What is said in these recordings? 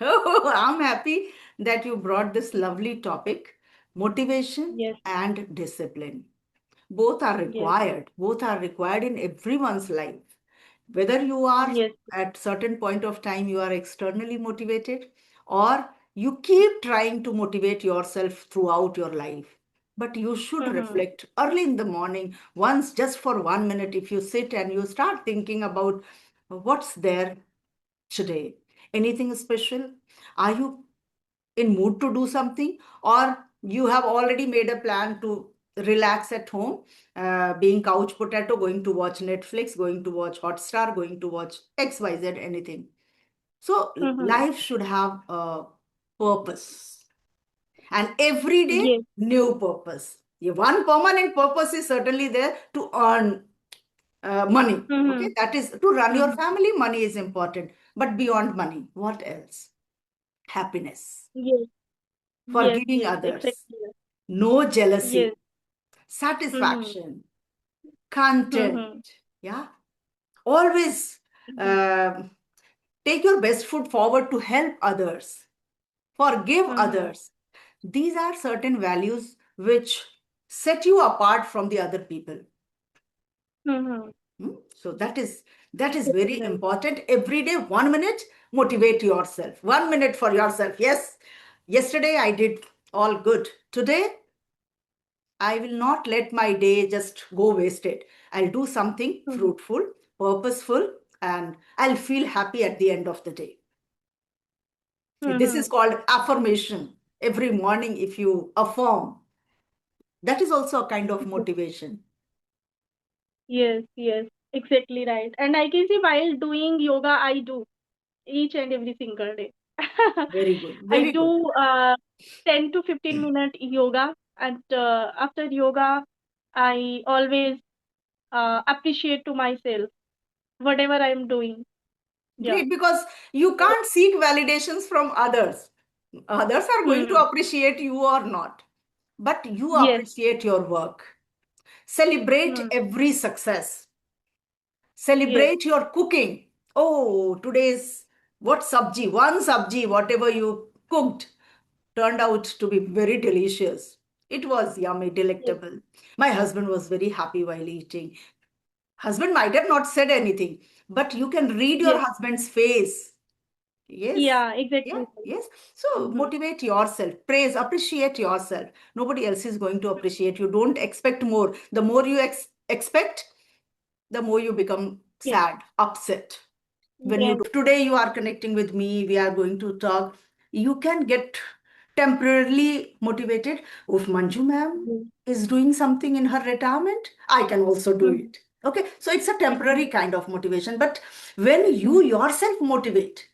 Oh, I'm happy that you brought this lovely topic, motivation Yes, and discipline. Both are yes, required. Both are required in everyone's life. Whether you are yes. at certain point of time you are externally motivated or you keep trying to motivate yourself throughout your life. But you should Mm-hmm. reflect early in the morning, once just for 1 minute, if you sit and you start thinking about what's there today. Anything special? Are you in mood to do something, or you have already made a plan to relax at home, being couch potato, going to watch Netflix, going to watch Hotstar, going to watch XYZ, anything? So Mm-hmm. life should have a purpose, and every day Yes. new purpose. Yeah, one permanent purpose is certainly there to earn money. Okay, Mm-hmm. that is to run your Mm-hmm. family. Money is important, but beyond money, what else? Happiness, Yes, yes, forgiving yes. others, Exactly. no Yes. jealousy, Mm-hmm. satisfaction, content. Mm-hmm. Yeah, always Yes. uh, take your best foot forward to help others, forgive Mm-hmm. others. These are certain values which set you apart from the other people. Mm-hmm. So that is Exactly very right. important. Every day, 1 minute, motivate yourself. 1 minute for yourself. Yes, yesterday I did all good. Today, I will not let my day just go wasted. I'll do something Mm-hmm. fruitful, purposeful, and I'll feel happy at the end of the day. See, this is Mm-hmm. called affirmation. Every morning, if you affirm, that is also a kind of Yes, motivation. yes, yes. Exactly right. And I can see while doing yoga, I do each and every single day. Very good. I Very good. do 10 to 15-minute yoga, and after yoga, I always appreciate to myself whatever I'm doing. Yeah. Great, because you can't seek validations from others. Others are going to Hmm. appreciate you or not, but you Yes. appreciate your work. Celebrate Hmm. every success. Yes. Celebrate your cooking. Oh, today's what sabji, one sabji, whatever you cooked, turned out to be very delicious. It was yummy, Yes. delectable. My husband was very happy while eating. Husband might have not said anything, but you can read your Yes. husband's face. Yes. Yeah. Yeah, Exactly. yes. So Mm-hmm. motivate yourself, praise, appreciate yourself. Nobody else is going to appreciate you. Don't expect more. The more you expect, the more you become Yes. sad, upset. When you Yes. today you are connecting with me, we are going to talk, you can get temporarily motivated. If Manju ma'am Yes. is doing something in her retirement, I can also do Mm-hmm. it. Okay, so it's a temporary Exactly. kind of motivation. But when you yourself motivate,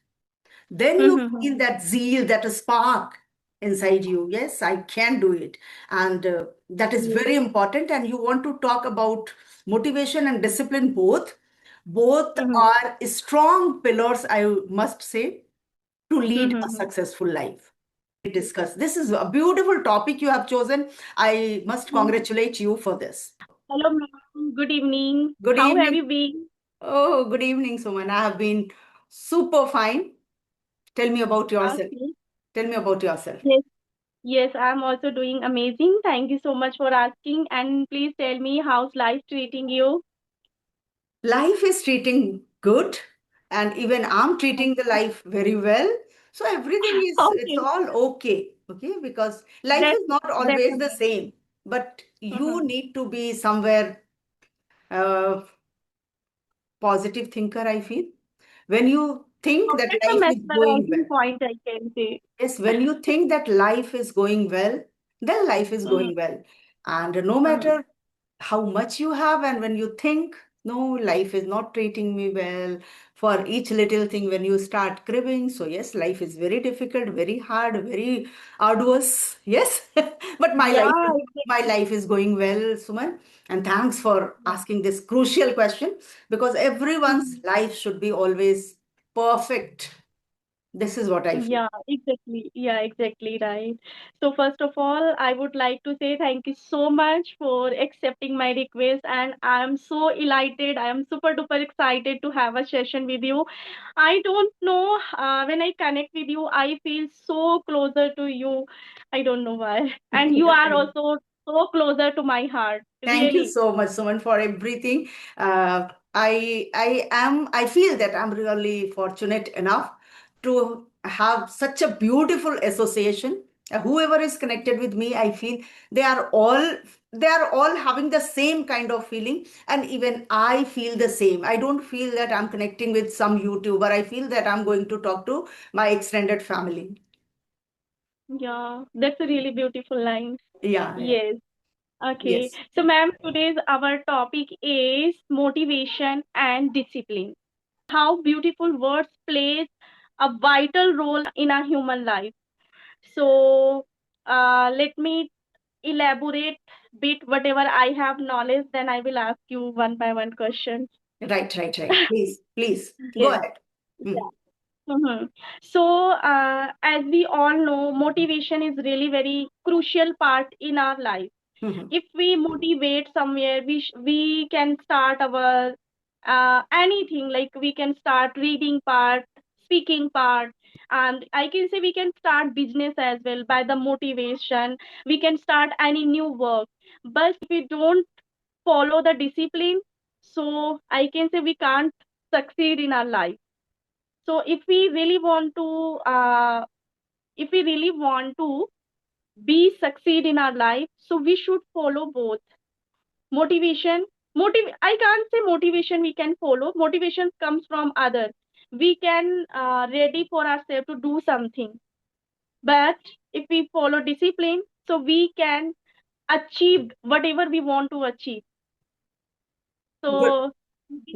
then you Mm-hmm. feel that zeal, that spark inside you. Yes, I can do it. And that is Yes. very important. And you want to talk about motivation and discipline, both Mm-hmm. are strong pillars, I must say, to lead a Mm-hmm. successful life. Discuss, this is a beautiful topic you have chosen. I must Thank you. congratulate you for this. Hello, ma'am. Good evening. Good How have evening. you been? Oh, good evening, Suman. I have been super fine. Tell me about yourself. Okay. Tell me about yourself. Yes. Yes, I'm also doing amazing. Thank you so much for asking. And please tell me how's life treating you? Life is treating good, and even I'm treating the life very well. So everything is, it's Okay. all okay. Okay, because life That's is not that's always the amazing. same, but you Mm-hmm. need to be somewhere positive thinker, I feel. When you think So that that's a life is going mesmerizing well, point, I can say. yes, when you think that life is going well, then life is Mm-hmm. going well. And no Mm-hmm. matter how much you have, and when you think, no, life is not treating me well, for each little thing, when you start cribbing, so yes, life is very difficult, very hard, very arduous. Yes, but Yeah, my exactly. life is going well, Suman. And thanks for Yeah. asking this crucial question, because everyone's Mm-hmm. life should be always perfect. This is what I feel. Yeah, exactly. Yeah, exactly right. So first of all, I would like to say thank you so much for accepting my request, and I am so elated. I am super duper excited to have a session with you. I don't know, when I connect with you, I feel so closer to you. I don't know why. And you are also so closer to my heart. Thank you Really. so much, Suman, for everything. I feel that I'm really fortunate enough to have such a beautiful association. Whoever is connected with me, I feel they are all they are all having the same kind of feeling, and even I feel the same. I don't feel that I'm connecting with some YouTuber. I feel that I'm going to talk to my extended family. Yeah, that's a really beautiful line. Yeah, yeah. Yes. Okay, Yes. so ma'am, today's our topic is motivation and discipline. How beautiful words plays a vital role in a human life. So, let me elaborate bit whatever I have knowledge. Then I will ask you one by one questions. Right, right, right. Please, please go Yes. ahead. Yeah. Mm-hmm. So, as we all know, motivation is really very crucial part in our life. Mhm. If we motivate somewhere, we can start our anything, like we can start reading part, speaking part, and I can say we can start business as well by the motivation. We can start any new work, but if we don't follow the discipline, so I can say we can't succeed in our life. So if we really want to be succeed in our life, so we should follow both motivation. I can't say motivation we can follow. Motivation comes from other. We can ready for ourselves to do something, but if we follow discipline, so we can achieve whatever we want to achieve. Good, So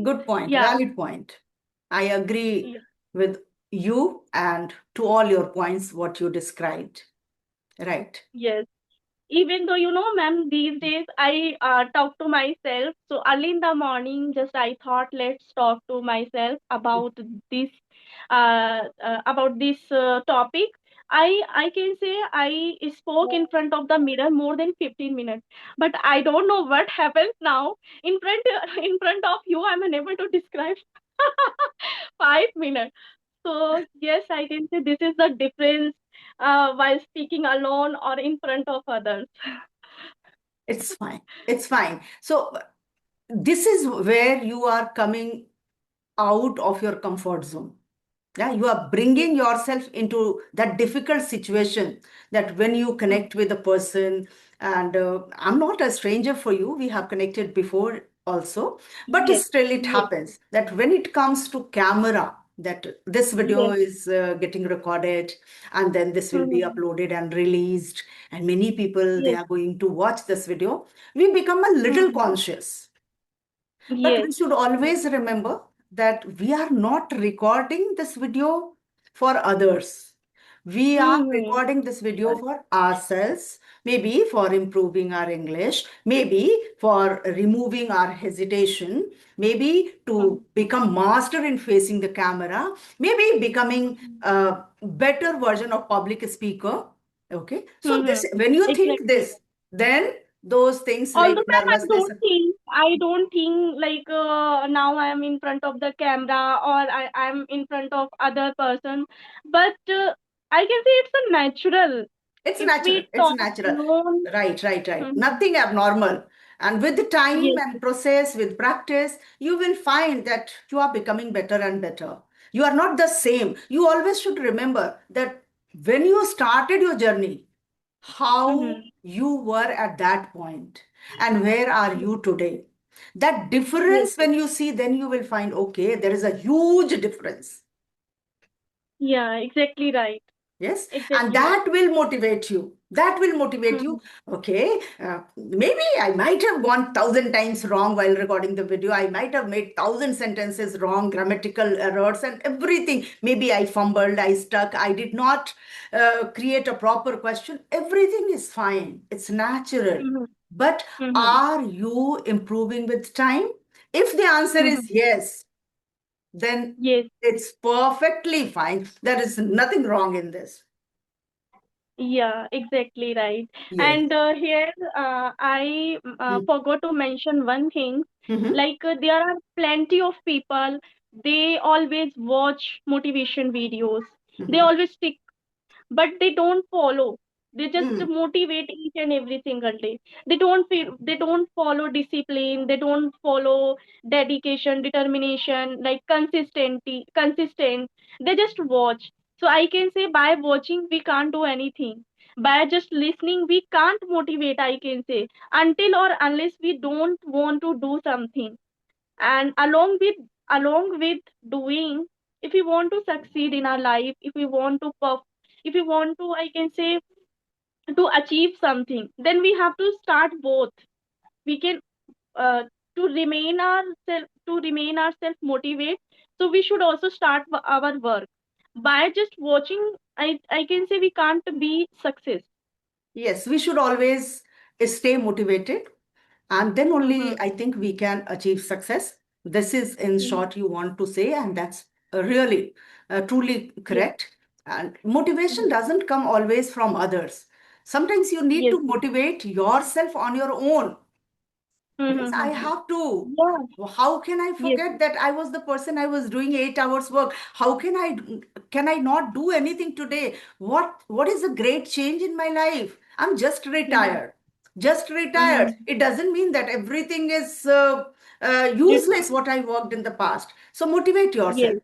good point, yeah, valid point. I agree yeah, with you and to all your points, what you described. Right. yes. Even though, ma'am, these days I talk to myself. So early in the morning, just I thought, let's talk to myself this, about this topic. I can say I spoke in front of the mirror more than 15 minutes, but I don't know what happens now. In front in front of you, I'm unable to describe 5 minutes. So yes, I can say this is the difference while speaking alone or in front of others. It's fine. It's fine. So this is where you are coming out of your comfort zone. Yeah, you are Yes, bringing yourself into that difficult situation that when you mm, connect with a person, and I'm not a stranger for you, we have connected before also, but yes, still it yes, happens that when it comes to camera, that this video yes, is getting recorded and then this will be mhm, uploaded and released, and many people they yes, are going to watch this video, we become a little mhm, conscious. But yes, we should always remember that we are not recording this video for others. We are mhm, recording this video right, for ourselves, maybe for improving our English, maybe for removing our hesitation, maybe mhm, to become master in facing the camera, maybe becoming mhm, a better version of public speaker. Okay. So this, mhm, when you think exactly. this, then those things like Although, ma'am, nervousness. I don't think like now I am in front of the camera or I'm in front of other person, but I can say it's a natural. It's If natural. we It's talk natural. alone, Right, right, right. mhm, Nothing abnormal. And with the time yes, and process, with practice, you will find that you are becoming better and better. You are not the same. You always should remember that when you started your journey, how mhm, you were at that point and where are yes, you today. That yes, difference, when you see, then you will find, okay, there is a huge difference. yeah, exactly right, Yes, and exactly that right. will motivate you. That will motivate you. Mhm, Okay, maybe I might have gone 1,000 times wrong while recording the video. I might have made 1,000 sentences wrong, grammatical errors, and everything. Maybe I fumbled, I stuck, I did not create a proper question. Everything is fine. It's natural. mhm, But mhm, are you improving with time? If the answer is mhm, yes, then Yes. it's perfectly fine. There is nothing wrong in this. Yeah, exactly right. Yes. And here I forgot to mention one thing. Mm-hmm. Like there are plenty of people, they always watch motivation videos. They Mm-hmm. always stick, but they don't follow. They just Mm-hmm. motivate each and every single day. They don't follow discipline. They don't follow dedication, determination, like consistent. They just watch. So I can say by watching we can't do anything. By just listening we can't motivate, I can say, until or unless we don't want to do something. And along with doing, if we want to succeed in our life, if we want to, I can say, to achieve something, then we have to start both. We can uh, to remain ourselves motivate, so we should also start our work. By just watching, I can say we can't be success. Yes, we should always stay motivated, and then Mm-hmm. only I think we can achieve success. This is, in Mm-hmm. short, you want to say, and that's really, truly Yes. correct. And motivation Mm-hmm. doesn't come always from others. Sometimes you need Yes. to motivate yourself on your own. Yes, I Mm-hmm. have to. Yeah. How can I Yes. forget that I was the person, I was doing 8 hours work? How can I not do anything today? What is a great change in my life? I'm just Mm-hmm. retired. Just retired. Mm-hmm. It doesn't mean that everything is Yes. useless what I worked in the past. So motivate yourself. Yes.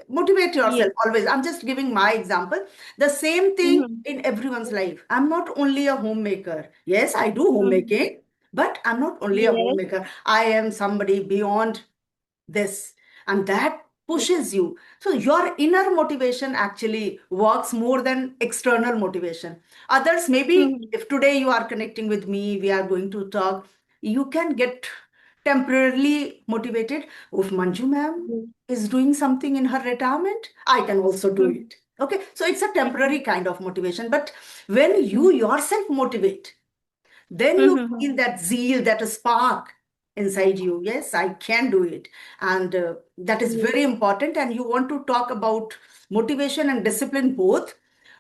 Motivate Yes. yourself always. I'm just giving my example. The same thing Mm-hmm. in everyone's life. I'm not only a homemaker. Yes, I do Mm-hmm. homemaking, but I'm not only a Yes. homemaker. I am somebody beyond this, and that pushes you. So your inner motivation actually works more than external motivation. Others, maybe Mm-hmm. if today you are connecting with me, we are going to talk, you can get temporarily motivated. If Manju ma'am Yes. is doing something in her retirement, I can also do Mm-hmm. it. Okay, so it's a temporary Mm-hmm. kind of motivation. But when you yourself motivate, then you Mm-hmm. feel that zeal, that spark inside you. Yes, I can do it. And that is Yes. very important. And you want to talk about motivation and discipline both.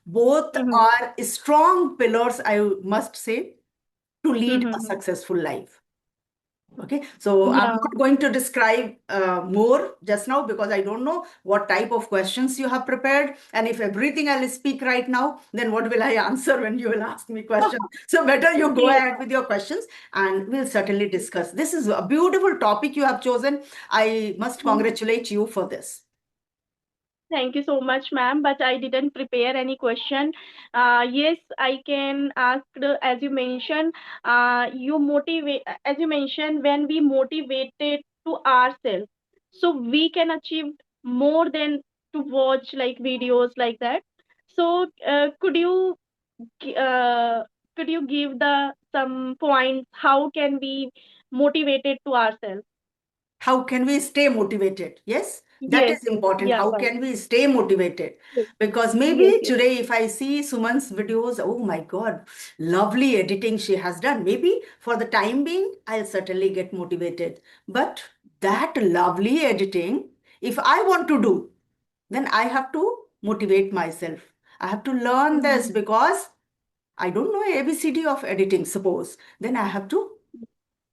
Both Mm-hmm. are strong pillars, I must say, to lead a Mm-hmm. successful life. Okay, so I'm Yeah. not going to describe more just now because I don't know what type of questions you have prepared. And if everything I'll speak right now, then what will I answer when you will ask me questions? So better you go Yes. ahead with your questions and we'll certainly discuss. This is a beautiful topic you have chosen. I must Mhm. congratulate you for this. Thank you so much, ma'am. But I didn't prepare any question. Yes, I can ask, as you mentioned, as you mentioned, when we motivated to ourselves, so we can achieve more than to watch like videos like that. So, gi- uh, could you give the some points? How can we motivated to ourselves? How can we stay motivated? Yes, that Yes, is yes, important. yeah, How right. can we stay motivated? Yes, Because yes, maybe yes. today, if I see Suman's videos, oh my God, lovely editing she has done. Maybe for the time being, I'll certainly get motivated. But that lovely editing, if I want to do, then I have to motivate myself. I have to learn this Mhm. because I don't know ABCD of editing, suppose. Then I have to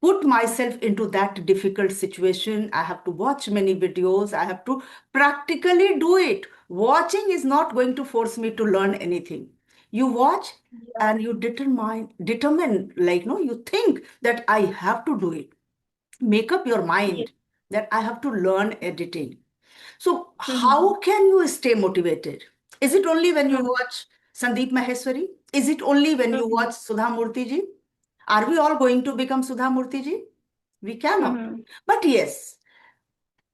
put myself into that difficult situation. I have to watch many videos. I have to practically do it. Watching is not going to force me to learn anything. You watch Yeah. and you determine, like, no, you think that I have to do it. Make up your Yes. mind that I have to learn editing. So, Mhm. how can you stay motivated? Is it only when you Mhm. watch Sandeep Maheshwari? Is it only when you Mhm. watch Sudha Murthy ji? Are we all going to become Sudha Murthy ji? We cannot. Mhm. But yes,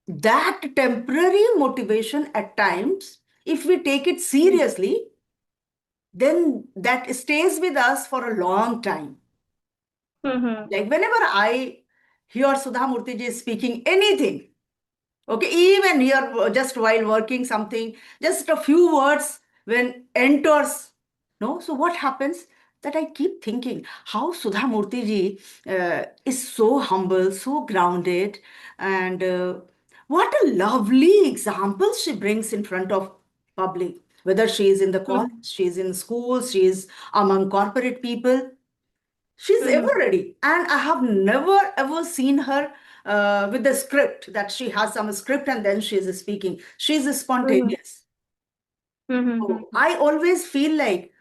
that temporary motivation at times, if we take it Yes. seriously, then that stays with us for a long time. Mhm. Like whenever I hear Sudha Murthy ji speaking anything, okay, even here, just while working something, just a few words when enters, no? So what happens? That I keep thinking how Sudha Murthy ji is so humble, so grounded, and What a lovely example she brings in front of public. Whether she is in the college, Mhm. she is in schools, she is among corporate people, she's ever Mhm. ready. And I have never ever seen her with the script that she has some script and then she is speaking. She's Mhm. spontaneous. Mhm. So I always feel like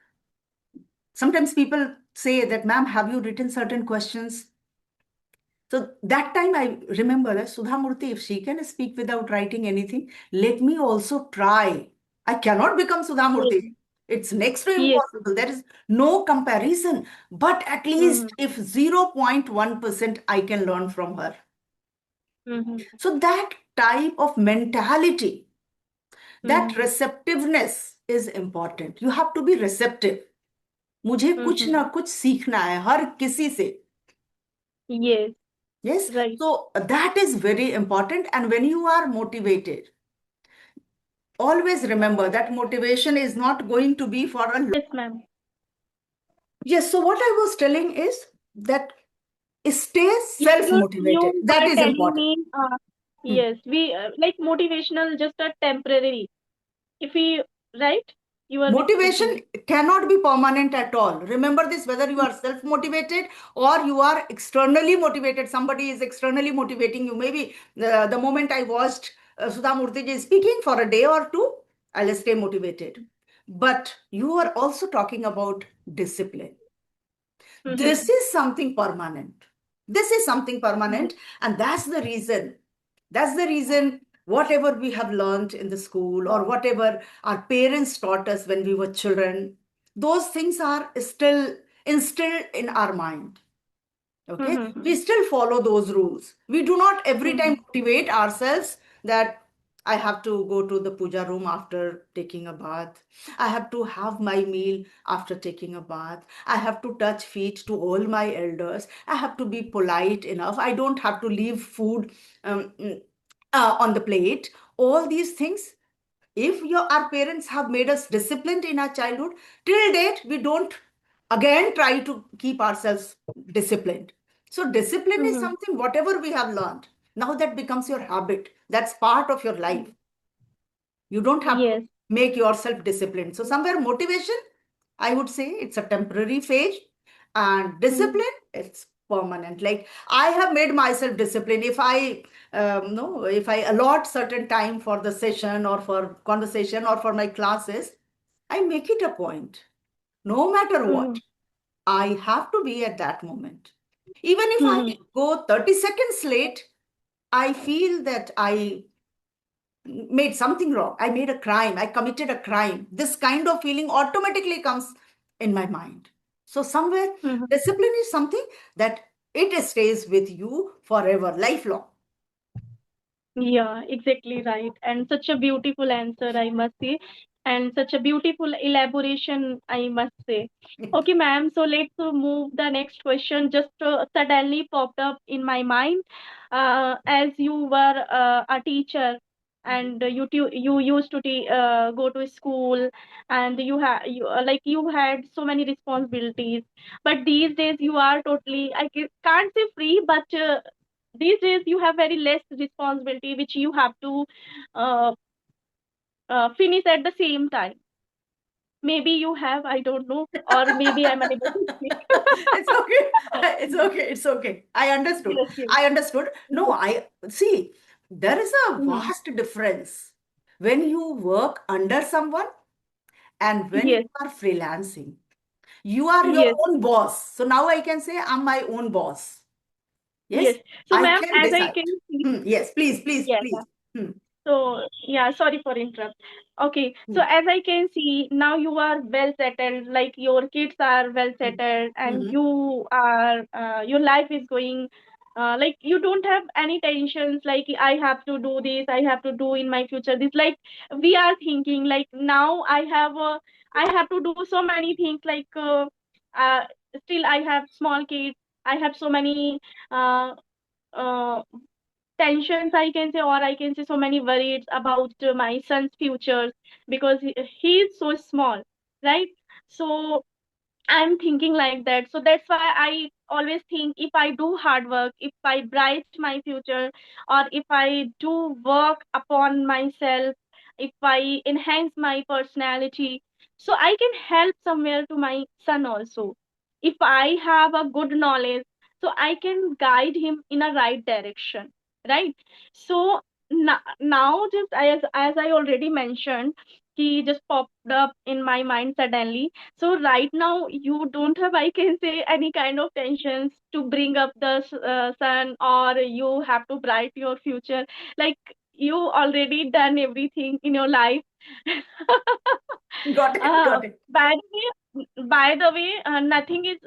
sometimes people say that, ma'am, have you written certain questions? So that time I remember Sudha Murthy, if she can speak without writing anything, let me also try. I cannot become Sudha Yes. Murthy. It's next to Yes. impossible. There is no comparison. But at least Mhm. if 0.1% I can learn from her. Mhm. So that type of mentality, that Mhm. receptiveness is important. You have to be receptive. मुझे कुछ Mhm. ना कुछ सीखना है हर किसी से. Yes. Yes. Right. So that is very important. And when you are motivated, always remember that motivation is not going to be for a long. Yes, ma'am. Yes. So what I was telling is that stay self You motivated. That were is telling important. me, Hmm. yes, we like motivational, just a temporary. If we, right? You were Motivation speaking. cannot be permanent at all. Remember this, whether you are self motivated or you are externally motivated. Somebody is externally motivating you. Maybe the moment I watched Sudha Murthy speaking for a day or two, I'll stay motivated. But you are also talking about discipline. This Mhm. is something permanent. This is something Yes. permanent. And that's the reason whatever we have learned in the school or whatever our parents taught us when we were children, those things are still instilled in our mind. Okay, we Mhm. still follow those rules. We do not every time Mhm. motivate ourselves that I have to go to the puja room after taking a bath. I have to have my meal after taking a bath. I have to touch feet to all my elders. I have to be polite enough. I don't have to leave food on the plate. All these things, if our parents have made us disciplined in our childhood, till date we don't again try to keep ourselves disciplined. So discipline is Mhm. something whatever we have learned, now that becomes your habit, that's part of your life. You don't have to Yes. make yourself disciplined. So somewhere motivation, I would say it's a temporary phase, and Mhm. discipline, it's permanent. Like I have made myself disciplined. If I no, if I allot certain time for the session or for conversation or for my classes, I make it a point. No matter what, Mhm. I have to be at that moment. Even if I Mhm. go 30 seconds late, I feel that I made something wrong. I made a crime. I committed a crime. This kind of feeling automatically comes in my mind. So, somewhere, Mhm. discipline is something that it stays with you forever, lifelong. Yeah, exactly right. And such a beautiful answer, I must say, and such a beautiful elaboration, I must say. Okay, ma'am, so let's move the next question. Just suddenly popped up in my mind. As you were a teacher and you used to go to school and you like you had so many responsibilities, but these days you are totally, can't say free, but these days you have very less responsibility which you have to uh, finish at the same time. Maybe you have, I don't know, or maybe I'm unable to speak. It's okay. It's okay. It's okay. I understood. Yes, yes. I understood. No, I see, there is a Mhm. vast difference when you work under someone and when you Yes, are freelancing. You are your yes, own boss. So now I can say I'm my own boss. yes. Yes, So, I ma'am, can as I decide. can see, Yes, please, please, yeah. please. Hmm, So, yeah, sorry for interrupt. Okay, so hmm, as I can see, now you are well settled, like your kids are well hmm, settled, and hmm, you are, your life is going, like you don't have any tensions, like I have to do this, I have to do in my future this. Like we are thinking, like now I have to do so many things, like uh, still I have small kids, I have so many uh, uh, tensions, I can say, or I can say so many worries about my son's future because he is so small, right? So I'm thinking like that. So that's why I always think if I do hard work, if I bright my future, or if I do work upon myself, if I enhance my personality, so I can help somewhere to my son also. If I have a good knowledge, so I can guide him in a right direction, right? So now just as I already mentioned, he just popped up in my mind suddenly. So right now you don't have, I can say, any kind of tensions to bring up the son, or you have to bright your future. Like you already done everything in your life. Got it, got it. By the way, nothing is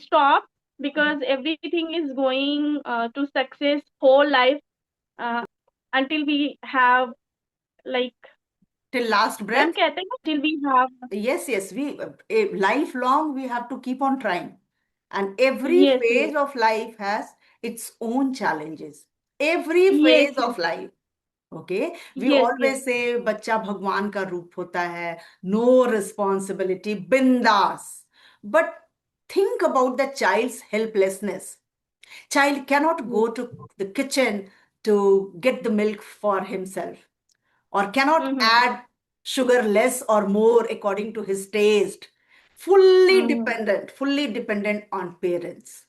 stopped, because everything is going to success whole life, uh, until we have, like, Till last ma'am breath. कहते हैं ना, till we have. Yes, yes, lifelong we have to keep on trying. And every Yes, yes, phase of life has its own challenges. Every yes, phase yes, of life. Okay, we yes, yes. always say बच्चा भगवान का रूप होता है, no responsibility, bindas. But think about the child's helplessness. Child cannot Yes. go to the kitchen to get the milk for himself, or cannot Mm-hmm. add sugar less or more according to his taste. Mm-hmm. Fully dependent on parents.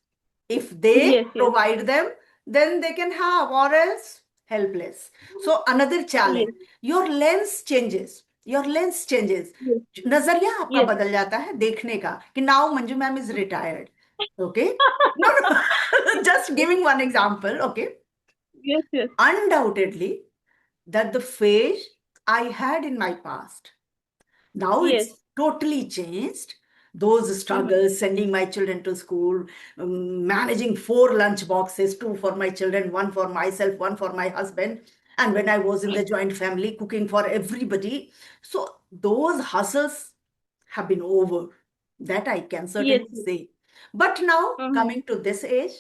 If they Yes, yes, provide them, then they can have, or else helpless. So another challenge, yes, your lens changes. Your lens changes. yes, नजरिया आपका yes. बदल जाता है देखने का कि now Manju ma'am is retired. Okay. No, no. Just giving one example. Okay. Yes, yes, Undoubtedly, that the phase I had in my past. Now yes. it's totally changed. Those Mm-hmm. struggles, sending my children to school, managing 4 lunch boxes, 2 for my children, 1 for myself, 1 for my husband. And when I was in the joint family, cooking for everybody. So those hustles have been over. That I can Yes, certainly yes. say. But now, Mm-hmm. coming to this age,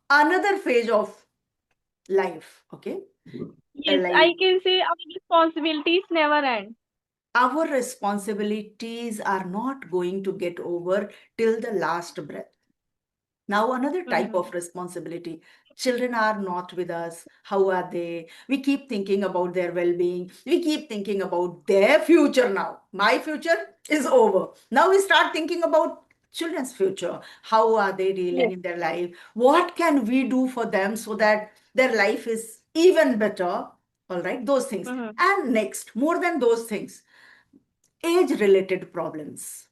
another phase of life, okay? Yes, I Like can say our responsibilities never end. our responsibilities are not going to get over till the last breath. Now, another type Mm-hmm. of responsibility. Children are not with us. How are they? We keep thinking about their well being. We keep thinking about their future now. My future is over. Now we start thinking about children's future. How are they dealing Yes. in their life? What can we do for them so that their life is even better? All right, those things. Mm-hmm. And next, more than those things, age related problems.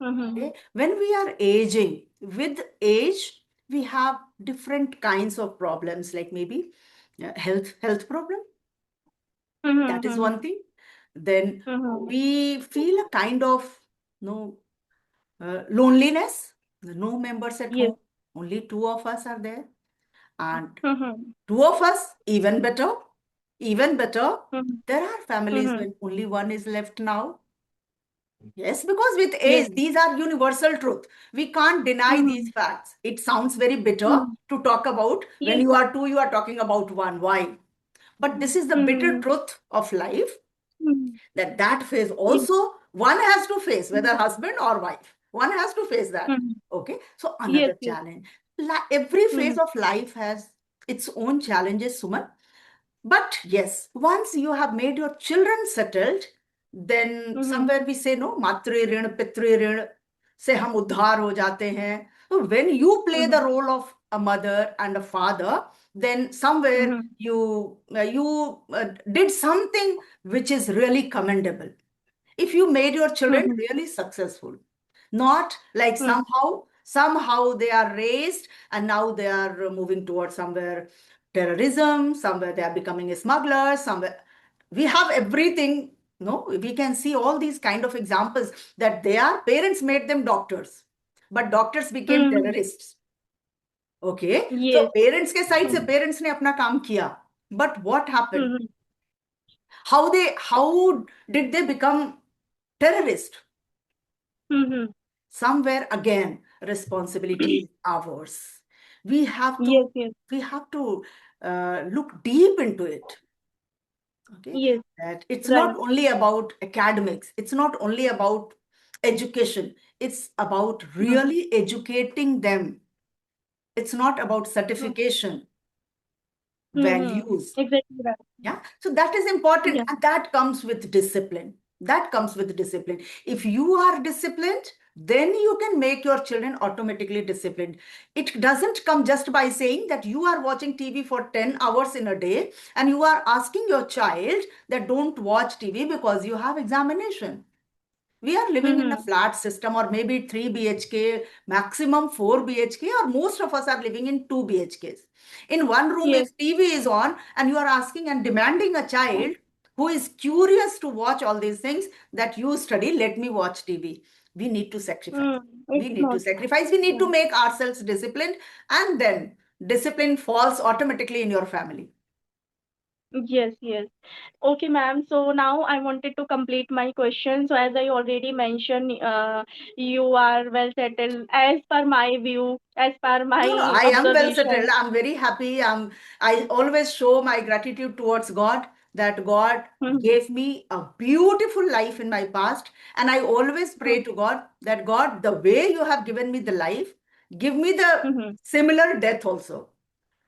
Mm-hmm. Okay, when we are aging, with age we have different kinds of problems, like maybe health problem. That is Mm-hmm. one thing. Then Mm-hmm. we feel a kind of no loneliness. No members at Yes. home, only two of us are there, and Mm-hmm. two of us, even better, even better. Mm-hmm. There are families Mm-hmm. when only one is left now. Yes, because with Yes. age, these are universal truth. We can't deny these Mm-hmm. facts. It sounds very bitter Mm-hmm. to talk about. When Yes. you are two, you are talking about one. Why? But this is the bitter Mm-hmm. truth of life, Mm-hmm. that that phase Yes. also one has to face, whether Mm-hmm. husband or wife. One has to face that. Mm-hmm. Okay. So Yes, another yes. challenge. Every Mm-hmm. phase of life has its own challenges, Suman. But yes, once you have made your children settled, then Mm-hmm. somewhere we say no, matri ऋण पितृ ऋण से हम उद्धार हो जाते हैं. So when you play the Mm-hmm. role of a mother and a father, then somewhere Mm-hmm. you did something which is really commendable. If you made your children Mm-hmm. really successful, not like Mm-hmm. somehow they are raised and now they are moving towards somewhere terrorism, somewhere they are becoming smugglers, somewhere we have everything. No, we can see all these kind of examples that their parents made them doctors, but doctors became Mm-hmm. terrorists. Okay, so Yes. parents के side से Mm-hmm. parents ने अपना काम किया, but what happened? Mm-hmm. How did they become terrorists? Mm-hmm. Somewhere again, responsibility is ours. We have Yes, to yes, we have to look deep into it. Okay, yes, that it's right. not only about academics. It's not only about education. It's about Mm-hmm. really educating them. It's not about Mm-hmm. certification, Mm-hmm. values. Exactly right. Yeah. So that is important, Yeah. and that comes with discipline. That comes with discipline. If you are disciplined, then you can make your children automatically disciplined. It doesn't come just by saying that you are watching TV for 10 hours in a day and you are asking your child that don't watch TV because you have examination. We are living in a Mm-hmm. flat system, or maybe 3 BHK, maximum 4 BHK, or most of us are living in 2 BHKs. In one room, Yes. if TV is on, and you are asking and demanding a child who is curious to watch all these things that you study, let me watch TV. We need to sacrifice. Mm. We It's need to not. sacrifice. We need Yeah. to make ourselves disciplined, and then discipline falls automatically in your family. Yes, yes. Okay, ma'am. So now I wanted to complete my question. So as I already mentioned, you are well settled as per my view, as per No, no, my I am well settled. observation. I'm very happy. I always show my gratitude towards God that God Mm-hmm. gave me a beautiful life in my past. And I always pray to God that God, the way you have given me the life, give me the Mm-hmm. similar death also.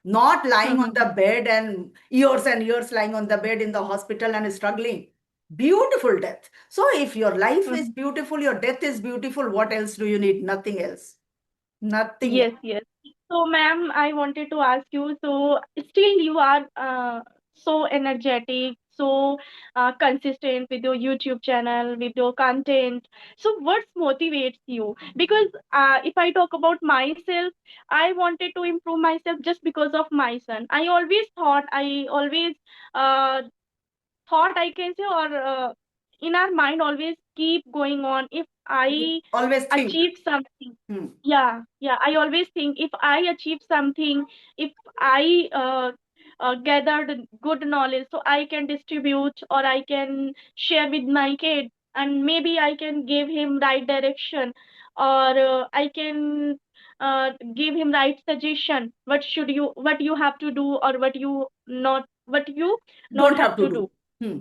Not lying on Mm-hmm. the bed and years lying on the bed in the hospital and struggling. Beautiful death. So if your life is Mm-hmm. beautiful, your death is beautiful, what else do you need? Nothing else. Nothing else. Yes, yes. So, ma'am, I wanted to ask you, so still you are so energetic, so consistent with your YouTube channel, with your content. So, what motivates you? Because if I talk about myself, I wanted to improve myself just because of my son. I always uh, thought I can say, or in our mind always keep going on. If We I always think. achieve something, Hmm. yeah, yeah, I always think if I achieve something, if I gathered good knowledge, so I can distribute or I can share with my kid, and maybe I can give him right direction, or I can give him right suggestion. What you have to do, or what you not Don't have have to to do. do. Hmm.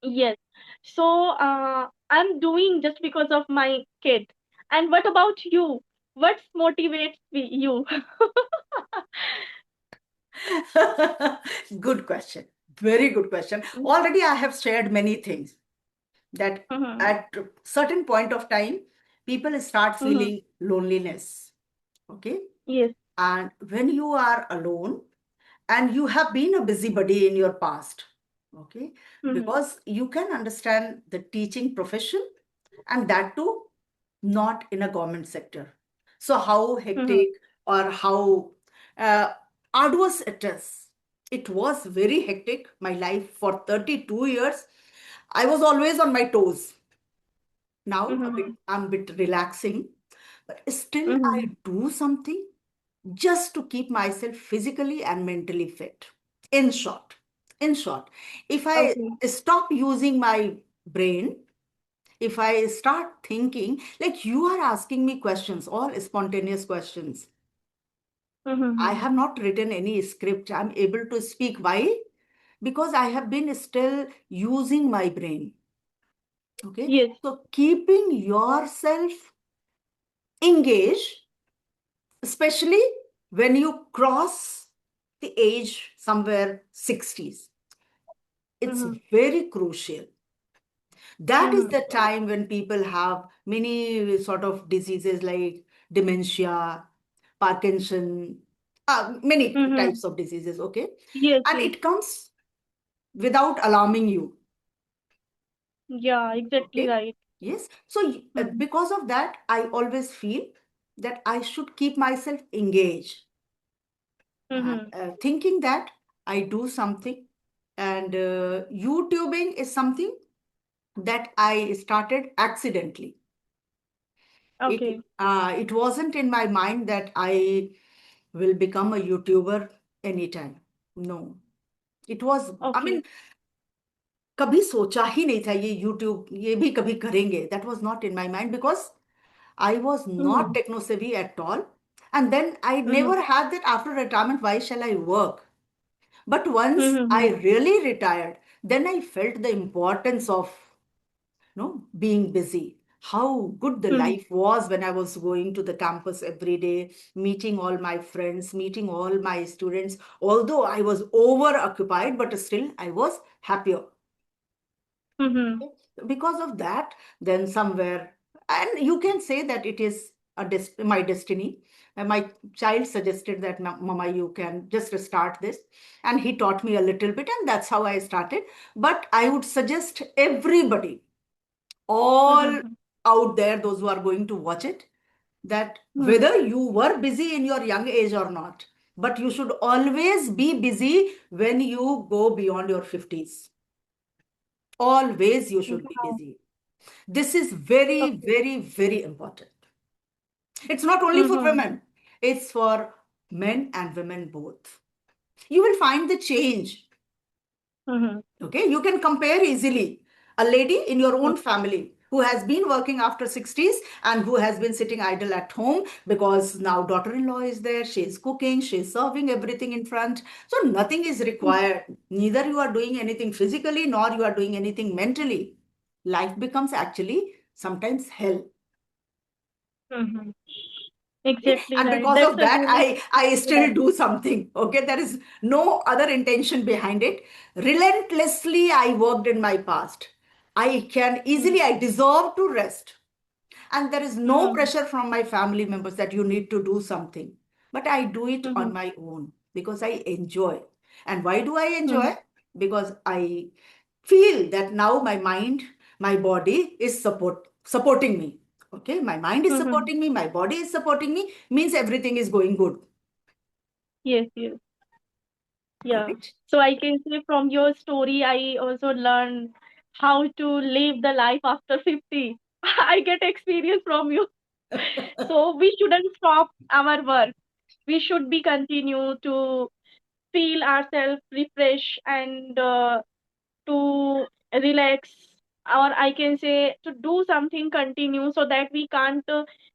Yes. So I'm doing just because of my kid. And what about you? What motivates you? Good question. Very good question. Already I have shared many things that Mm-hmm. at certain point of time, people start Mm-hmm. feeling loneliness. Okay. Yes. And when you are alone and you have been a busybody in your past, okay, Mm-hmm. because you can understand the teaching profession, and that too not in a government sector. So how Mm-hmm. hectic or how uh, arduous it is. It was very hectic. My life for 32 years, I was always on my toes. Now Mm-hmm. I'm a bit relaxing, but still Mm-hmm. I do something just to keep myself physically and mentally fit. In short, in short, if I Okay. stop using my brain, if I start thinking, like you are asking me questions, all spontaneous questions. I Mm-hmm. have not written any script. I'm able to speak. Why? Because I have been still using my brain. Okay. Yes. So keeping yourself engaged, especially when you cross the age somewhere 60s, it's Mm-hmm. very crucial. That is Mm-hmm. the time when people have many sort of diseases like dementia, Parkinson, many Mm-hmm. types of diseases, okay? Yes, And yes. it comes without alarming you, Yeah, exactly okay? right. Yes. So, Mm-hmm. because of that, I always feel that I should keep myself engaged and Mm-hmm. thinking that I do something. And YouTubing is something that I started accidentally. Okay. It wasn't in my mind that I will become a YouTuber anytime. No, it was, I Okay. mean, कभी सोचा ही नहीं था ये YouTube ये भी कभी करेंगे. That was not in my mind because I was not Mm-hmm. techno savvy at all. And then I Mm-hmm. never had that after retirement, why shall I work? But once I Mm-hmm. really retired, then I felt the importance of being busy. how good the Mhm. life was when I was going to the campus every day, meeting all my friends, meeting all my students. Although I was over occupied, but still I was happier. Mhm. Because of that, then somewhere, and you can say that it is my destiny. My child suggested that, Mama, you can just start this. And he taught me a little bit, and that's how I started. But I would suggest everybody, all Mhm. out there, those who are going to watch it, that Mhm. whether you were busy in your young age or not, but you should always be busy when you go beyond your 50s. Always you should be Wow. busy. This is very, Okay. very, very important. It's not only for Mhm. women, it's for men and women both. You will find the change. Mhm. Okay, you can compare easily a lady in your Mhm. own family who has been working after 60s and who has been sitting idle at home because now daughter-in-law is there, she is cooking, she is serving everything in front. So nothing is required. Neither you are doing anything physically nor you are doing anything mentally. Life becomes actually sometimes hell. Mhm. Okay? Exactly And right. because That's of a that, really I still right. do something. Okay, there is no other intention behind it. Relentlessly I worked in my past. I deserve to rest, and there is no Mhm. pressure from my family members that you need to do something, but I do it on Mhm. my own because I enjoy. And why do I enjoy? Mhm. Because I feel that now my mind, my body is supporting me. Okay, my mind is Mhm. supporting me, my body is supporting me, means everything is going good. Yes, yes. Yeah. Correct. So I can say from your story, I also learned how to live the life after 50. I get experience from you. So we shouldn't stop our work. We should be continue to feel ourselves refresh and to relax, or I can say to do something continue so that we can't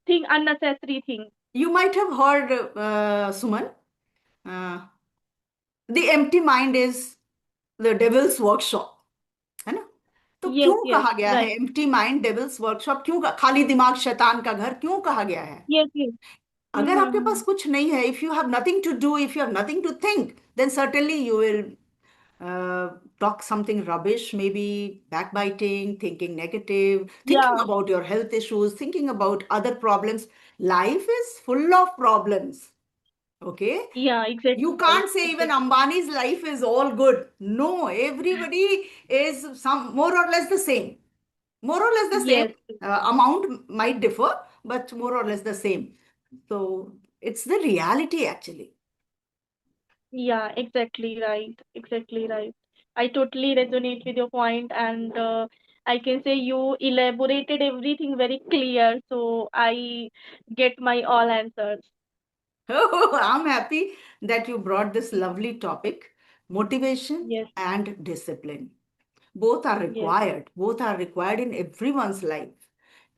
think unnecessary things. You might have heard, Suman, uh, the empty mind is the devil's workshop. है ना? तो Yes, क्यों yes, कहा गया है right. Empty mind devils workshop? खाली दिमाग शैतान का घर क्यों कहा गया है? Yes, yes. अगर आपके Mm-hmm. पास कुछ नहीं है, if you have nothing to do, if you have nothing to think, then certainly you will talk something rubbish, maybe backbiting, thinking negative, thinking Yeah, about your health issues, thinking about other problems. Life is full of problems. Okay, yeah, you exactly right, can't say even exactly. Ambani's life is all good. No, everybody is some more or less the same. More or less the same. Yes, Amount might differ, but more or less the same. So it's the reality actually. yeah, exactly right, exactly right. I totally resonate with your point, and I can say you elaborated everything very clear, so I get my all answers. Oh, I'm happy that you brought this lovely topic, motivation Yes, and discipline. Both are yes, required. Both are required in everyone's life.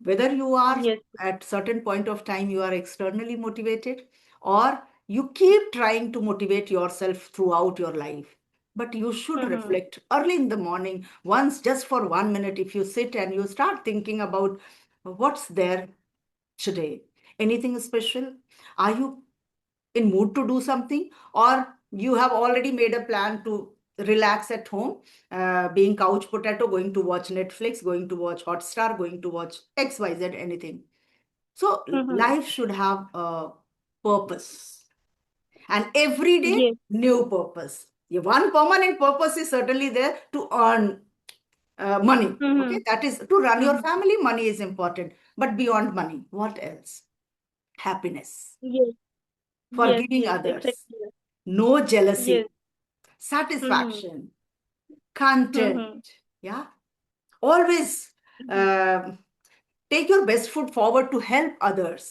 Whether you are yes. at certain point of time you are externally motivated, or you keep trying to motivate yourself throughout your life. But you should Mm-hmm. reflect early in the morning, once just for 1 minute, if you sit and you start thinking about what's there today. Anything special? Are you in mood to do something, or you have already made a plan to relax at home, being couch potato, going to watch Netflix, going to watch Hotstar, going to watch XYZ, anything? So Mm-hmm. life should have a purpose, and every day Yes. new purpose. Yeah, one permanent purpose is certainly there, to earn money. Okay, Mm-hmm. that is to run your Mm-hmm. family. Money is important, but beyond money, what else? Happiness, Yes, yes, forgiving yes, others, exactly. no Yes. jealousy, Mm-hmm. satisfaction, content. Mm-hmm. Yeah, always um take your best foot forward to help others,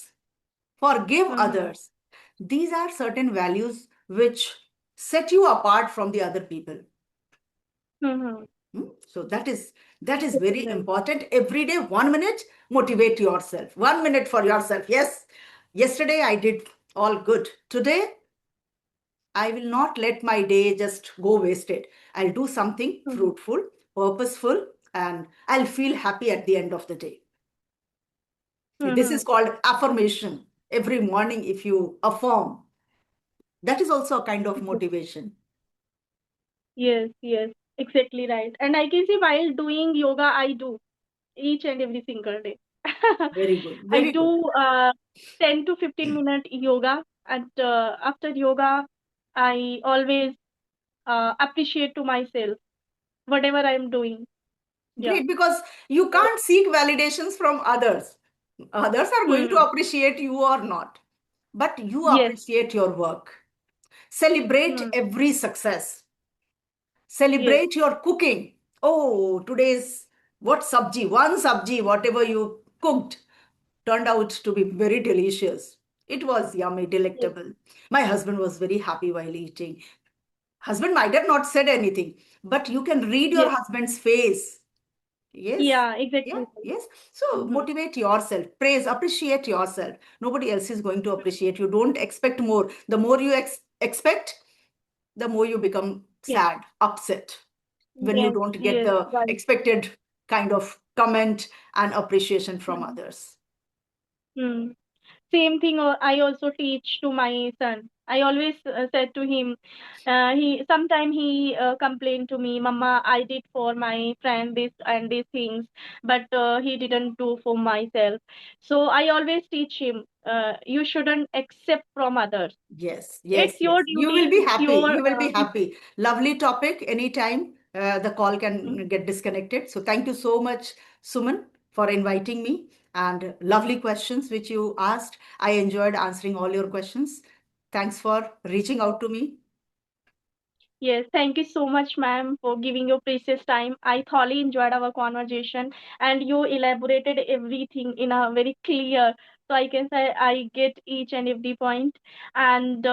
forgive Mm-hmm. others. These are certain values which set you apart from the other people. Mm-hmm. So that is Exactly very right. important. Every day, 1 minute, motivate yourself. 1 minute for yourself. Yes, yesterday I did all good. Today I will not let my day just go wasted. I'll do something Mm-hmm. fruitful, purposeful, and I'll feel happy at the end of the day. This is Mm-hmm. called affirmation. Every morning, if you affirm, that is also a kind of motivation. Yes, yes, exactly right. And I can see while doing yoga, I do each and every single day. Very good. I Very good. do 10 to 15-minute yoga, and after yoga, I always appreciate to myself whatever I'm doing. Yeah. Great, because you can't seek validations from others. Others are going to Hmm. appreciate you or not, but you Yes. appreciate your work. Celebrate Hmm. every success. Yes. Celebrate your cooking. Oh, today's what sabji, one sabji, whatever you cooked, turned out to be very delicious. It was yummy, Yes. delectable. My husband was very happy while eating. Husband might have not said anything, but you can read your Yes. husband's face. Yes. Yeah. Yeah, Exactly. yes. So Mm-hmm. motivate yourself, praise, appreciate yourself. Nobody else is going to appreciate you. Don't expect more. The more you expect, the more you become Yes. sad, upset when you Yes. don't get Yes. the Right. expected kind of comment and appreciation from Hmm. others. Hmm. Same thing I also teach to my son. I always said to him, he sometime he complained to me, Mama, I did for my friend this and these things, but he didn't do for myself. So I always teach him, you shouldn't accept from others. Yes, yes, It's yes. your You duty. will be It's happy. your You will be happy. Lovely topic. Anytime the call Mhm. can get disconnected. So thank you so much, Suman, for inviting me and lovely questions which you asked. I enjoyed answering all your questions. Thanks for reaching out to me. Yes, thank you so much, ma'am, for giving your precious time. I thoroughly enjoyed our conversation, and you elaborated everything in a very clear, so I can say I get each and every point. And